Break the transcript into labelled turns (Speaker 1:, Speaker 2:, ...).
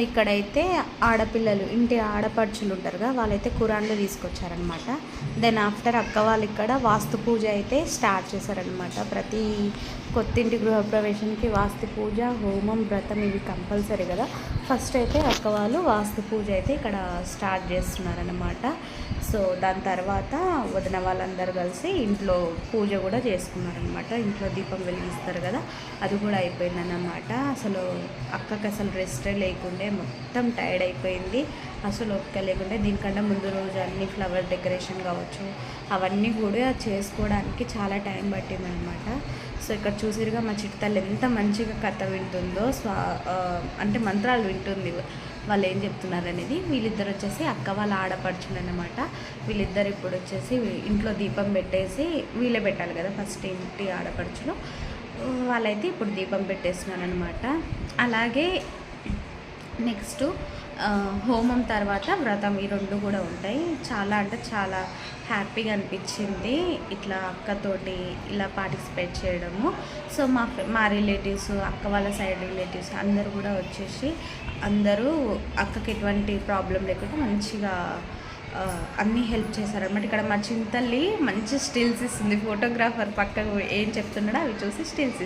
Speaker 1: ఇక్కడైతే ఆడపిల్లలు ఇంటి ఆడపడుచులు ఉంటారుగా వాళ్ళైతే ఖురాన్లు తీసుకొచ్చారనమాట. దెన్ ఆఫ్టర్ అక్క వాళ్ళు ఇక్కడ వాస్తు పూజ అయితే స్టార్ట్ చేశారనమాట. ప్రతి కొత్తింటి గృహప్రవేశానికి వాస్తు పూజ, హోమం, వ్రతం ఇవి కంపల్సరీ కదా. ఫస్ట్ అయితే అక్క వాళ్ళు వాస్తు పూజ అయితే ఇక్కడ స్టార్ట్ చేస్తున్నారనమాట. సో దాని తర్వాత వదిన వాళ్ళందరూ కలిసి ఇంట్లో పూజ కూడా చేసుకున్నారనమాట. ఇంట్లో దీపం వెలిగిస్తారు కదా, అది కూడా అయిపోయిందన్నమాట. అసలు అక్కకి అసలు రెస్టే లేకుండే, మొత్తం టైర్డ్ అయిపోయింది, అసలు ఓపిక లేకుండే. దీనికంటే ముందు రోజు అన్ని ఫ్లవర్ డెకరేషన్ కావచ్చు అవన్నీ కూడా చేసుకోవడానికి చాలా టైం పట్టిందనమాట. సో ఇక్కడ చూసిరుగా మా చిట్టతల్లి ఎంత మంచిగా కథ వింటుందో, అంటే మంత్రాలు వింటుంది, వాళ్ళు ఏం చెప్తున్నారు అనేది. వీళ్ళిద్దరు వచ్చేసి అక్క వాళ్ళ ఆడపడుచులు అనమాట. వీళ్ళిద్దరు ఇప్పుడు వచ్చేసి ఇంట్లో దీపం పెట్టేసి, వీళ్ళే పెట్టాలి కదా ఫస్ట్ ఇంటి ఆడపడుచులు, వాళ్ళైతే ఇప్పుడు దీపం పెట్టేస్తున్నారు అనమాట. అలాగే నెక్స్ట్ హోమం తర్వాత వ్రతం, ఈ రెండు కూడా ఉంటాయి. చాలా అంటే చాలా హ్యాపీగా అనిపించింది ఇట్లా అక్కతోటి ఇలా పార్టిసిపేట్ చేయడము. సో మా రిలేటివ్స్, అక్క వాళ్ళ సైడ్ రిలేటివ్స్ అందరూ కూడా వచ్చేసి అందరూ అక్కకి ఎటువంటి ప్రాబ్లం లేకుండా మంచిగా అన్నీ హెల్ప్ చేశారనమాట. ఇక్కడ మా చింతల్లి మంచి స్టిల్స్ ఇస్తుంది, ఫోటోగ్రాఫర్ పక్కకు ఏం చెప్తున్నాడో అవి చూసి స్టిల్స్ ఇస్తుంది.